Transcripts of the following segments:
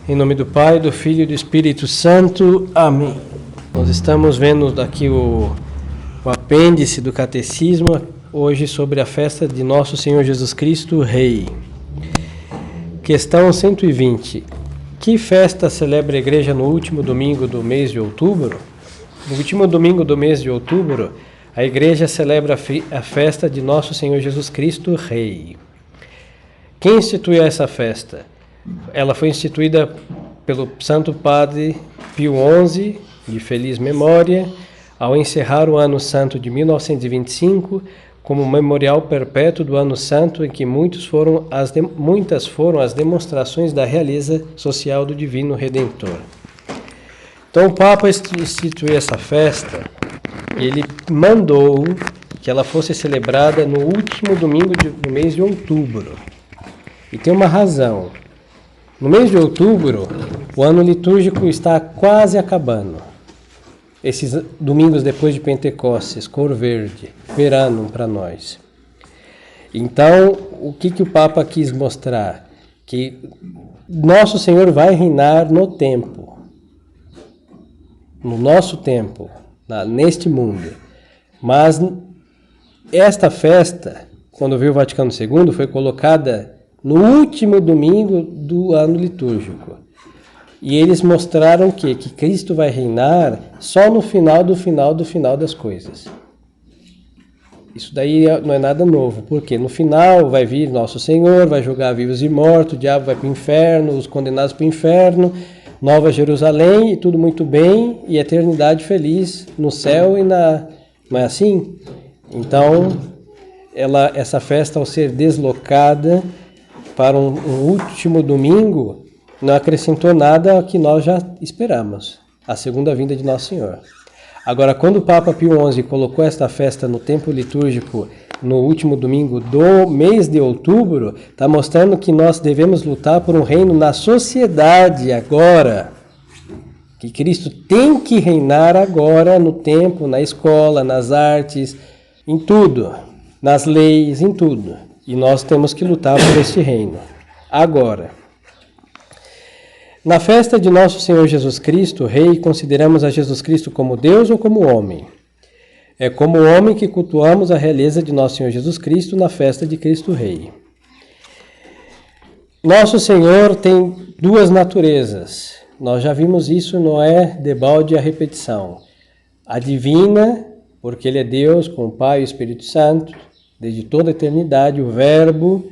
Em nome do Pai, do Filho e do Espírito Santo. Amém. Nós estamos vendo aqui o apêndice do Catecismo, hoje sobre a festa de Nosso Senhor Jesus Cristo, Rei. Questão 120. Que festa celebra a Igreja no último domingo do mês de outubro? No último domingo do mês de outubro, a Igreja celebra a festa de Nosso Senhor Jesus Cristo, Rei. Quem instituiu essa festa? Ela foi instituída pelo Santo Padre Pio XI, de feliz memória, ao encerrar o Ano Santo de 1925, como memorial perpétuo do Ano Santo em que muitas foram as demonstrações da realeza social do Divino Redentor. Então o Papa instituiu essa festa e ele mandou que ela fosse celebrada no último domingo do mês de outubro. E tem uma razão. No mês de outubro, o ano litúrgico está quase acabando. Esses domingos depois de Pentecostes, cor verde, verano para nós. Então, o que o Papa quis mostrar? Que Nosso Senhor vai reinar no tempo. No nosso tempo, neste mundo. Mas esta festa, quando veio o Vaticano II, foi colocada no último domingo do ano litúrgico. E eles mostraram que Cristo vai reinar só no final das coisas. Isso daí não é nada novo, porque no final vai vir Nosso Senhor, vai julgar vivos e mortos, o diabo vai para o inferno, os condenados para o inferno, Nova Jerusalém, e tudo muito bem, e eternidade feliz no céu e na... Não é assim? Então, essa festa, ao ser deslocada para um último domingo, não acrescentou nada ao que nós já esperamos, a segunda vinda de Nosso Senhor. Agora, quando o Papa Pio XI colocou esta festa no tempo litúrgico no último domingo do mês de outubro, está mostrando que nós devemos lutar por um reino na sociedade agora. Que Cristo tem que reinar agora no tempo, na escola, nas artes, em tudo, nas leis, em tudo. E nós temos que lutar por este reino. Agora, na festa de Nosso Senhor Jesus Cristo, Rei, consideramos a Jesus Cristo como Deus ou como homem? É como homem que cultuamos a realeza de Nosso Senhor Jesus Cristo na festa de Cristo Rei. Nosso Senhor tem duas naturezas. Nós já vimos isso, não é debalde a repetição. A divina, porque Ele é Deus com o Pai e o Espírito Santo, desde toda a eternidade, o Verbo,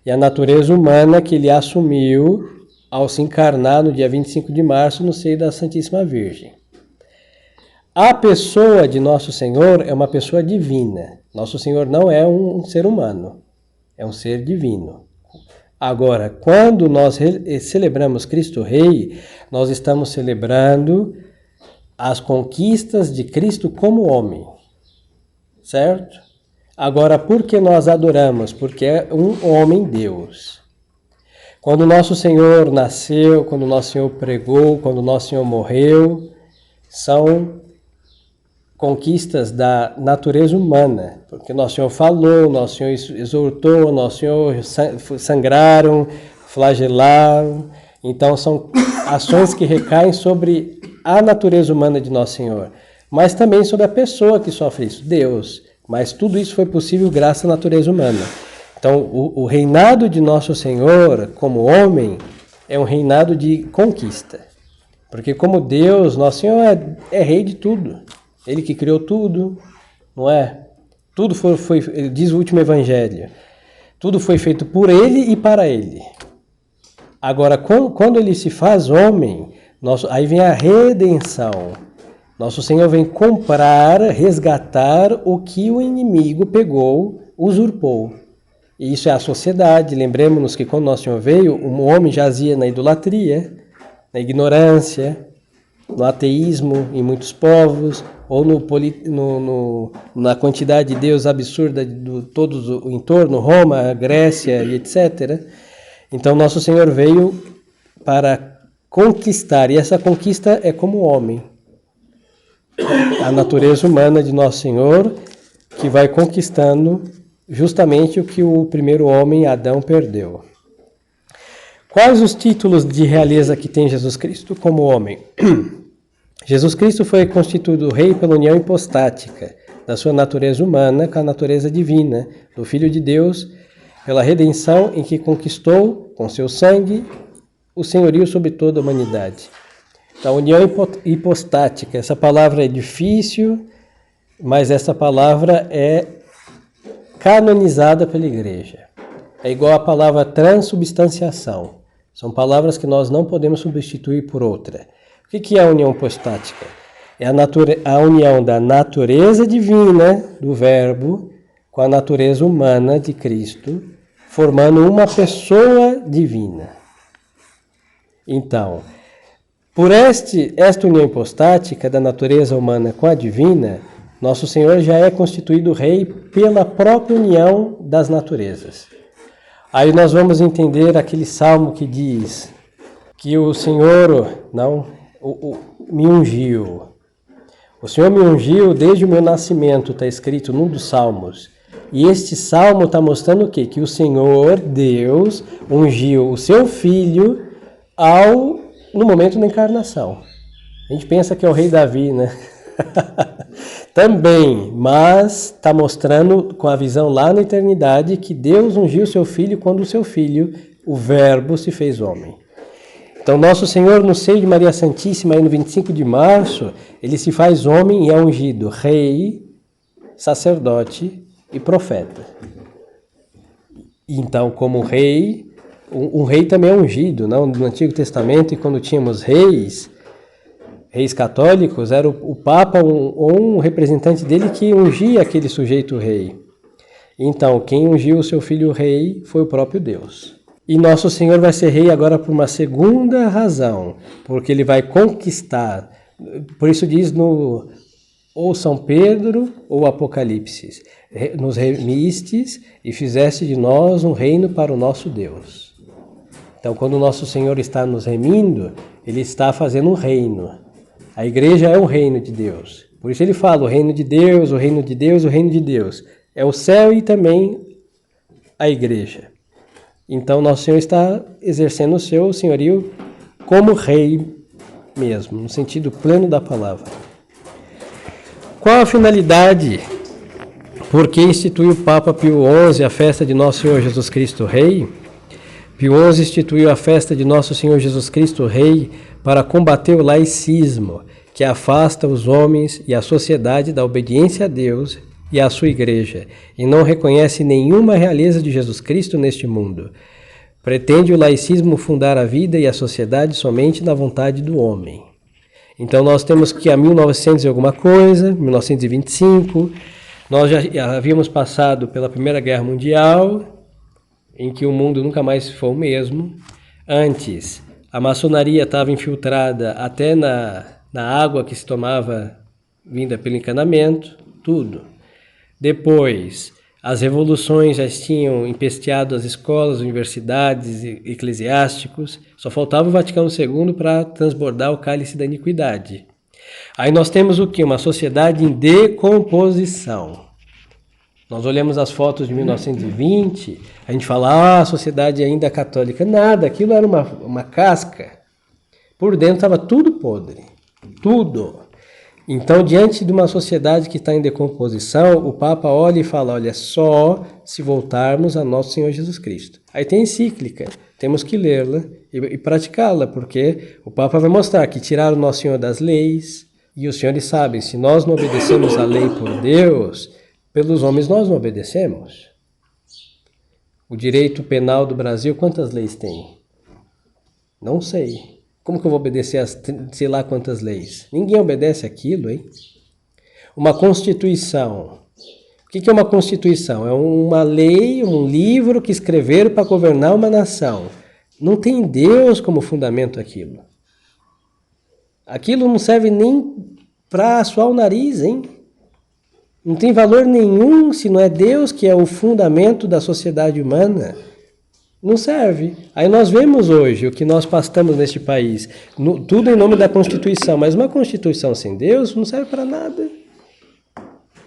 e a natureza humana que Ele assumiu ao se encarnar no dia 25 de março no seio da Santíssima Virgem. A pessoa de Nosso Senhor é uma pessoa divina. Nosso Senhor não é um ser humano, é um ser divino. Agora, quando nós celebramos Cristo Rei, nós estamos celebrando as conquistas de Cristo como homem, certo? Agora, por que nós adoramos? Porque é um homem Deus. Quando Nosso Senhor nasceu, quando Nosso Senhor pregou, quando Nosso Senhor morreu, são conquistas da natureza humana. Porque Nosso Senhor falou, Nosso Senhor exortou, Nosso Senhor sangraram, flagelaram. Então, são ações que recaem sobre a natureza humana de Nosso Senhor. Mas também sobre a pessoa que sofre isso, Deus. Mas tudo isso foi possível graças à natureza humana. Então, o reinado de Nosso Senhor, como homem, é um reinado de conquista. Porque como Deus, Nosso Senhor é rei de tudo. Ele que criou tudo, não é? Tudo foi diz o último evangelho, tudo foi feito por Ele e para Ele. Agora, quando Ele se faz homem, aí vem a redenção. Nosso Senhor vem comprar, resgatar o que o inimigo pegou, usurpou. E isso é a sociedade. Lembremos-nos que quando Nosso Senhor veio, o homem jazia na idolatria, na ignorância, no ateísmo em muitos povos, ou na quantidade de Deus absurda de todos o entorno, Roma, Grécia e etc. Então Nosso Senhor veio para conquistar, e essa conquista é como homem. A natureza humana de Nosso Senhor, que vai conquistando justamente o que o primeiro homem, Adão, perdeu. Quais os títulos de realeza que tem Jesus Cristo como homem? Jesus Cristo foi constituído rei pela união hipostática da sua natureza humana com a natureza divina do Filho de Deus, pela redenção em que conquistou, com seu sangue, o senhorio sobre toda a humanidade. Então, união hipostática, essa palavra é difícil, mas essa palavra é canonizada pela Igreja. É igual à palavra transubstanciação. São palavras que nós não podemos substituir por outra. O que é a união hipostática? É a união da natureza divina do Verbo com a natureza humana de Cristo, formando uma pessoa divina. Então, por esta união hipostática da natureza humana com a divina, nosso Senhor já é constituído rei pela própria união das naturezas. Aí nós vamos entender aquele salmo que diz que o Senhor me ungiu. O Senhor me ungiu desde o meu nascimento, está escrito num dos salmos. E este salmo está mostrando o quê? Que o Senhor, Deus, ungiu o seu Filho no momento da encarnação. A gente pensa que é o rei Davi, né? Também, mas está mostrando com a visão lá na eternidade que Deus ungiu o seu Filho quando o seu Filho, o Verbo, se fez homem. Então, nosso Senhor, no seio de Maria Santíssima, aí no 25 de março, ele se faz homem e é ungido rei, sacerdote e profeta. Então, como rei, um rei também é ungido, não? No Antigo Testamento, e quando tínhamos reis católicos, era o Papa ou um representante dele que ungia aquele sujeito rei. Então, quem ungiu o seu filho rei foi o próprio Deus. E nosso Senhor vai ser rei agora por uma segunda razão, porque ele vai conquistar. Por isso diz ou São Pedro ou Apocalipse, nos remistes e fizeste de nós um reino para o nosso Deus. Então, quando o nosso Senhor está nos remindo, ele está fazendo um reino. A igreja é o reino de Deus. Por isso ele fala o reino de Deus, o reino de Deus, o reino de Deus. É o céu e também a igreja. Então, nosso Senhor está exercendo o seu senhorio como rei mesmo, no sentido pleno da palavra. Qual a finalidade? Por que instituiu o Papa Pio XI a festa de Nosso Senhor Jesus Cristo Rei? Pio XI instituiu a festa de Nosso Senhor Jesus Cristo Rei para combater o laicismo, que afasta os homens e a sociedade da obediência a Deus e à sua igreja, e não reconhece nenhuma realeza de Jesus Cristo neste mundo. Pretende o laicismo fundar a vida e a sociedade somente na vontade do homem. Então nós temos que a 1900 e alguma coisa, 1925, nós já havíamos passado pela Primeira Guerra Mundial, em que o mundo nunca mais foi o mesmo. Antes, a maçonaria estava infiltrada até na água que se tomava vinda pelo encanamento, tudo. Depois, as revoluções já tinham empesteado as escolas, universidades e eclesiásticos, só faltava o Vaticano II para transbordar o cálice da iniquidade. Aí nós temos o quê? Uma sociedade em decomposição. Nós olhamos as fotos de 1920, a gente fala, a sociedade ainda é católica. Nada, aquilo era uma casca. Por dentro estava tudo podre, tudo. Então, diante de uma sociedade que está em decomposição, o Papa olha e fala, olha, só se voltarmos a Nosso Senhor Jesus Cristo. Aí tem encíclica, temos que lê-la e praticá-la, porque o Papa vai mostrar que tiraram o Nosso Senhor das leis, e os senhores sabem, se nós não obedecemos a lei por Deus, pelos homens nós não obedecemos. O direito penal do Brasil, quantas leis tem? Não sei. Como que eu vou obedecer as sei lá quantas leis? Ninguém obedece aquilo, hein? Uma Constituição. O que é uma Constituição? É uma lei, um livro que escreveram para governar uma nação. Não tem Deus como fundamento aquilo. Aquilo não serve nem para assoar o nariz, hein? Não tem valor nenhum se não é Deus que é o fundamento da sociedade humana. Não serve. Aí nós vemos hoje o que nós passamos neste país, tudo em nome da Constituição, mas uma Constituição sem Deus não serve para nada.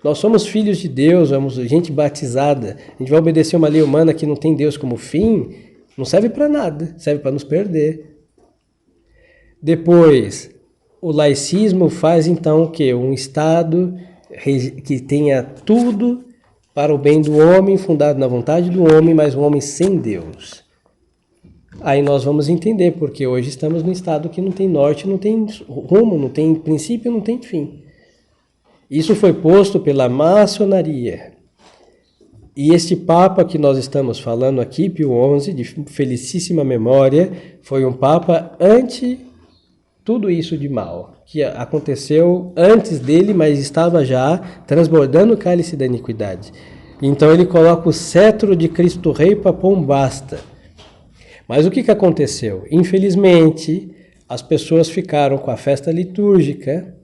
Nós somos filhos de Deus, somos gente batizada, a gente vai obedecer uma lei humana que não tem Deus como fim, Não serve para nada, serve para nos perder. Depois, o laicismo faz então o quê? Um Estado que tenha tudo para o bem do homem, fundado na vontade do homem, mas um homem sem Deus. Aí nós vamos entender, porque hoje estamos num Estado que não tem norte, não tem rumo, não tem princípio, não tem fim. Isso foi posto pela maçonaria. E este Papa que nós estamos falando aqui, Pio XI, de felicíssima memória, foi um Papa anti tudo isso de mal, que aconteceu antes dele, mas estava já transbordando o cálice da iniquidade. Então ele coloca o cetro de Cristo Rei para pôr um basta. Mas o que aconteceu? Infelizmente, as pessoas ficaram com a festa litúrgica,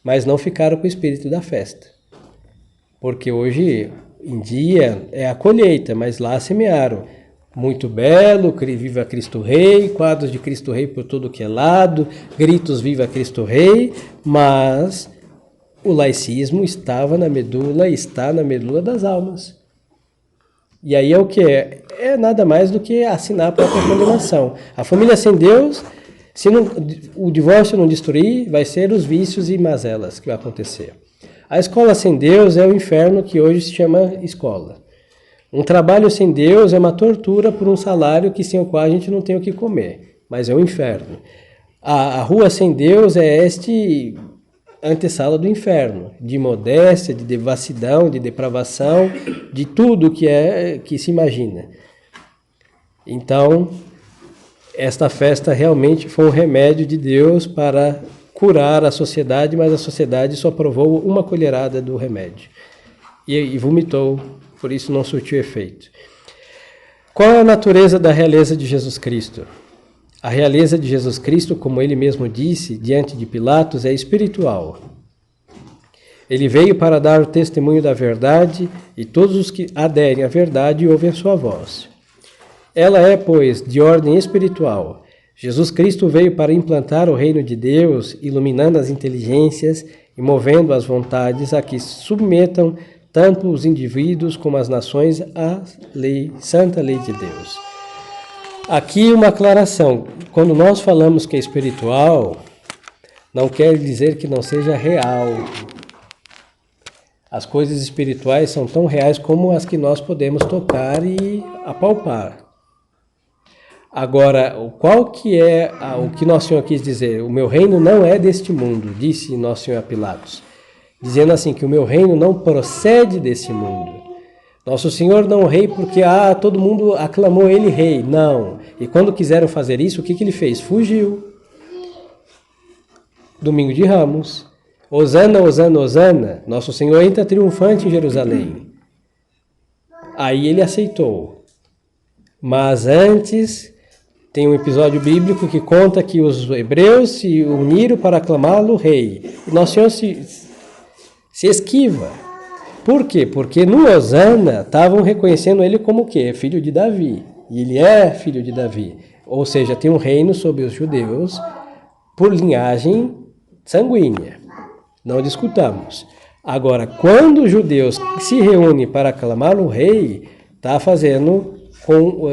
mas não ficaram com o espírito da festa. Porque hoje em dia é a colheita, mas lá semearam. Muito belo, viva Cristo Rei, quadros de Cristo Rei por todo que é lado, gritos viva Cristo Rei, mas o laicismo estava na medula, está na medula das almas. E aí é o que? É nada mais do que assinar a própria condenação. A família sem Deus, se não, o divórcio não destruir, vai ser os vícios e mazelas que vai acontecer. A escola sem Deus é o inferno que hoje se chama escola. Um trabalho sem Deus é uma tortura por um salário que sem o qual a gente não tem o que comer, mas é o inferno. A rua sem Deus é este antessala do inferno, de modéstia, de devassidão, de depravação, de tudo que se imagina. Então, esta festa realmente foi um remédio de Deus para curar a sociedade, mas a sociedade só provou uma colherada do remédio e vomitou, por isso não surtiu efeito. Qual é a natureza da realeza de Jesus Cristo? A realeza de Jesus Cristo, como ele mesmo disse, diante de Pilatos, é espiritual. Ele veio para dar o testemunho da verdade e todos os que aderem à verdade ouvem a sua voz. Ela é, pois, de ordem espiritual. Jesus Cristo veio para implantar o reino de Deus, iluminando as inteligências e movendo as vontades a que submetam tanto os indivíduos como as nações à lei, santa lei de Deus. Aqui uma aclaração. Quando nós falamos que é espiritual, não quer dizer que não seja real. As coisas espirituais são tão reais como as que nós podemos tocar e apalpar. Agora, qual que é o que Nosso Senhor quis dizer? O meu reino não é deste mundo, disse Nosso Senhor a Pilatos. Dizendo assim, que o meu reino não procede desse mundo. Nosso Senhor não rei porque todo mundo aclamou ele rei. Não. E quando quiseram fazer isso, o que ele fez? Fugiu. Domingo de Ramos. Hosana, Hosana, Hosana. Nosso Senhor entra triunfante em Jerusalém. Aí ele aceitou. Mas antes, tem um episódio bíblico que conta que os hebreus se uniram para aclamá-lo rei. E Nosso Senhor se esquiva. Por quê? Porque no Hosana estavam reconhecendo ele como o quê? Filho de Davi. E ele é filho de Davi. Ou seja, tem um reino sobre os judeus por linhagem sanguínea. Não discutamos. Agora, quando os judeus se reúnem para aclamá-lo rei,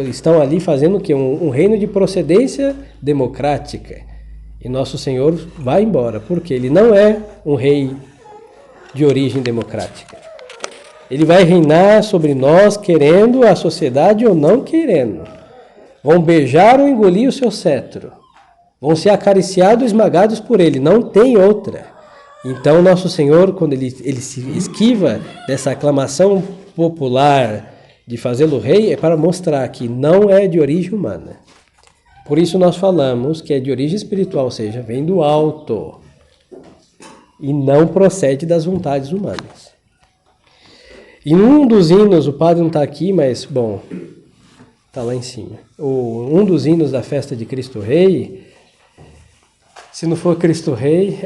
estão ali fazendo o quê? Um reino de procedência democrática. E Nosso Senhor vai embora, porque ele não é um rei de origem democrática. Ele vai reinar sobre nós, querendo a sociedade ou não querendo. Vão beijar ou engolir o seu cetro. Vão ser acariciados e esmagados por ele. Não tem outra. Então, Nosso Senhor, quando ele se esquiva dessa aclamação popular de fazê-lo rei, é para mostrar que não é de origem humana. Por isso nós falamos que é de origem espiritual, ou seja, vem do alto. E não procede das vontades humanas. Em um dos hinos, o padre não está aqui, mas, bom, está lá em cima. Um dos hinos da festa de Cristo Rei, se não for Cristo Rei,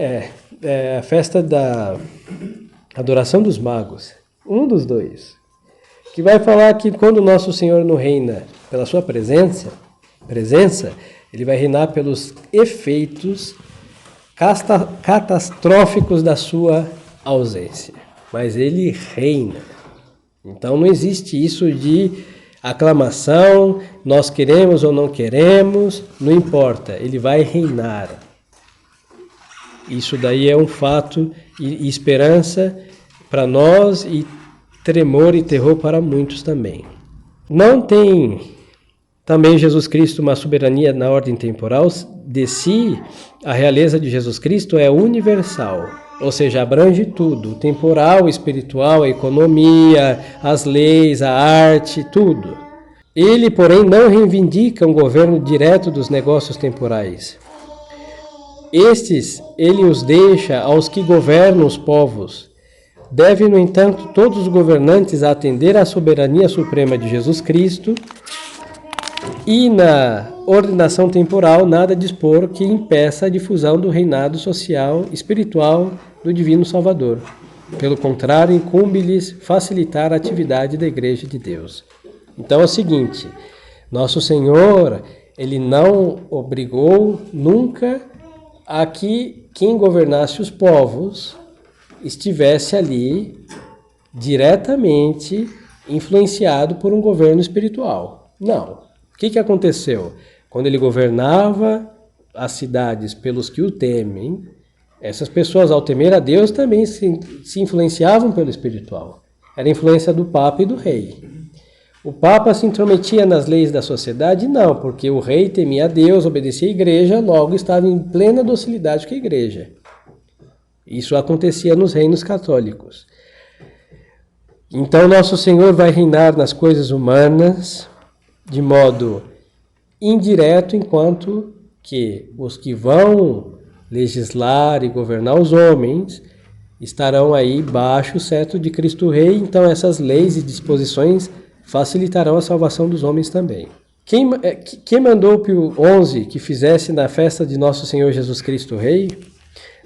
é a festa da adoração dos magos. Um dos dois. Que vai falar que quando Nosso Senhor não reina pela sua presença, ele vai reinar pelos efeitos catastróficos da sua ausência. Mas ele reina. Então não existe isso de aclamação, nós queremos ou não queremos, não importa, ele vai reinar. Isso daí é um fato e esperança para nós e tremor e terror para muitos também. Não tem também Jesus Cristo uma soberania na ordem temporal de si, a realeza de Jesus Cristo é universal, ou seja, abrange tudo, o temporal, o espiritual, a economia, as leis, a arte, tudo. Ele, porém, não reivindica um governo direto dos negócios temporais. Estes, ele os deixa aos que governam os povos. Deve, no entanto, todos os governantes atender à soberania suprema de Jesus Cristo e na ordenação temporal nada dispor que impeça a difusão do reinado social espiritual do Divino Salvador. Pelo contrário, incumbe-lhes facilitar a atividade da Igreja de Deus. Então é o seguinte, nosso Senhor, ele não obrigou nunca a que quem governasse os povos estivesse ali diretamente influenciado por um governo espiritual. Não. O que aconteceu? Quando ele governava as cidades pelos que o temem, essas pessoas, ao temer a Deus, também se influenciavam pelo espiritual. Era a influência do Papa e do rei. O Papa se intrometia nas leis da sociedade? Não, porque o rei temia a Deus, obedecia à igreja, logo estava em plena docilidade com a igreja. Isso acontecia nos reinos católicos. Então, nosso Senhor vai reinar nas coisas humanas de modo indireto, enquanto que os que vão legislar e governar os homens estarão aí baixo o cetro de Cristo Rei. Então, essas leis e disposições facilitarão a salvação dos homens também. Quem mandou Pio XI que fizesse na festa de nosso Senhor Jesus Cristo Rei?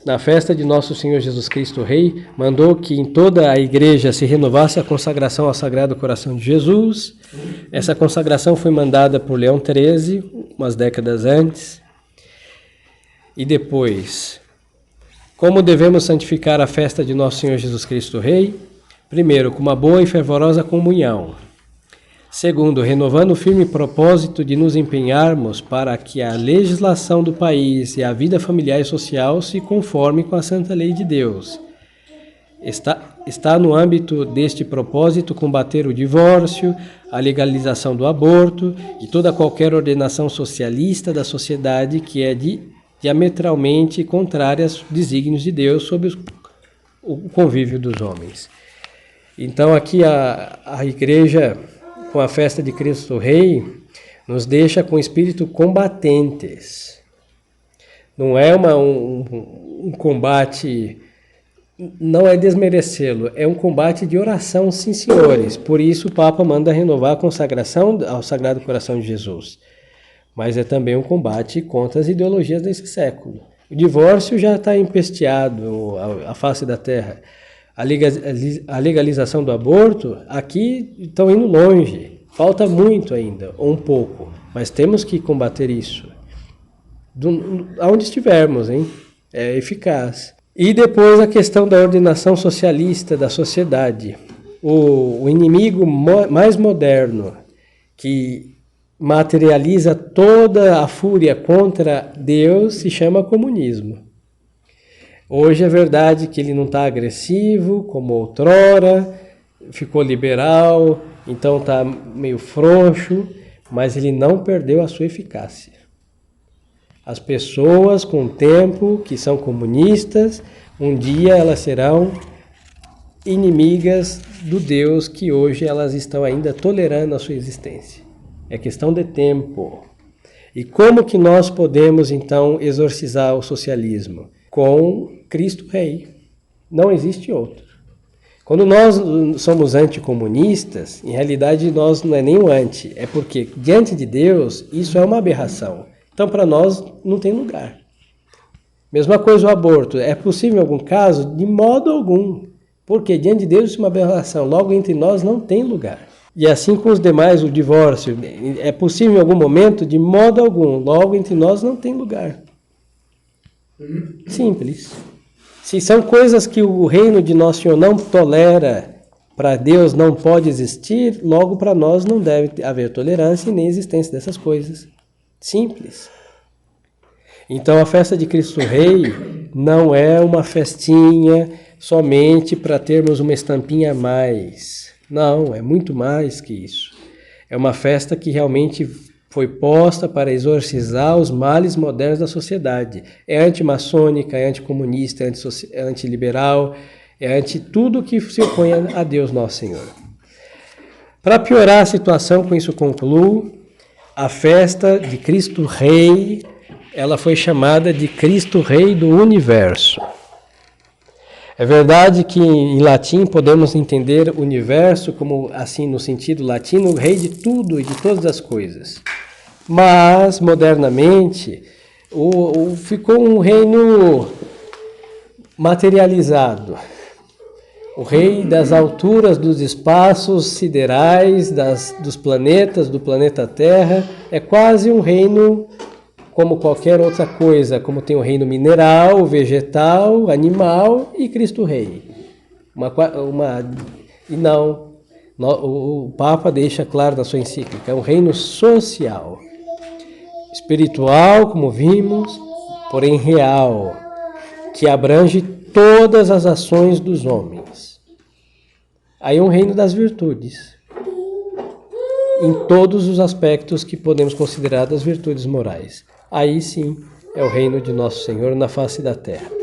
Na festa de nosso Senhor Jesus Cristo Rei, mandou que em toda a igreja se renovasse a consagração ao Sagrado Coração de Jesus. Essa consagração foi mandada por Leão XIII, umas décadas antes. E depois, como devemos santificar a festa de nosso Senhor Jesus Cristo Rei? Primeiro, com uma boa e fervorosa comunhão. Segundo, renovando o firme propósito de nos empenharmos para que a legislação do país e a vida familiar e social se conforme com a santa lei de Deus. Está no âmbito deste propósito combater o divórcio, a legalização do aborto e toda qualquer ordenação socialista da sociedade que é diametralmente contrária aos desígnios de Deus sobre o convívio dos homens. Então aqui a igreja, com a festa de Cristo Rei, nos deixa com espírito combatentes. Não é um combate, não é desmerecê-lo, é um combate de oração, sim, senhores. Por isso o Papa manda renovar a consagração ao Sagrado Coração de Jesus. Mas é também um combate contra as ideologias desse século. O divórcio já está empesteado a face da terra. A legalização do aborto, aqui estão indo longe. Falta muito ainda, ou um pouco. Mas temos que combater isso. Aonde estivermos, hein? É eficaz. E depois a questão da ordenação socialista da sociedade. O inimigo mais moderno, que materializa toda a fúria contra Deus, se chama comunismo. Hoje é verdade que ele não está agressivo como outrora, ficou liberal, então está meio frouxo, mas ele não perdeu a sua eficácia. As pessoas com o tempo que são comunistas, um dia elas serão inimigas do Deus que hoje elas estão ainda tolerando a sua existência. É questão de tempo. E como que nós podemos então exorcizar o socialismo? Com Cristo Rei. Não existe outro. Quando nós somos anticomunistas, em realidade nós não é nem um anti, é porque diante de Deus isso é uma aberração. Então para nós não tem lugar. Mesma coisa o aborto. É possível em algum caso? De modo algum. Porque diante de Deus isso é uma aberração. Logo entre nós não tem lugar. E assim com os demais, o divórcio. É possível em algum momento? De modo algum. Logo entre nós não tem lugar. Simples. Se são coisas que o reino de Nosso Senhor não tolera, para Deus não pode existir, logo para nós não deve haver tolerância e nem existência dessas coisas. Simples. Então a festa de Cristo Rei não é uma festinha somente para termos uma estampinha a mais. Não, é muito mais que isso. É uma festa que realmente foi posta para exorcizar os males modernos da sociedade. É antimaçônica, é anticomunista, é antiliberal, é anti tudo que se opõe a Deus Nosso Senhor. Para piorar a situação, com isso concluo, a festa de Cristo Rei, ela foi chamada de Cristo Rei do Universo. É verdade que em latim podemos entender universo como, assim, no sentido latino, rei de tudo e de todas as coisas. Mas, modernamente, ficou um reino materializado. O rei das alturas dos espaços siderais, dos planetas, do planeta Terra, é quase um reino como qualquer outra coisa, como tem o reino mineral, vegetal, animal e Cristo Rei. O Papa deixa claro na sua encíclica, é um reino social, espiritual, como vimos, porém real, que abrange todas as ações dos homens. Aí é um reino das virtudes, em todos os aspectos que podemos considerar das virtudes morais. Aí sim é o reino de Nosso Senhor na face da terra.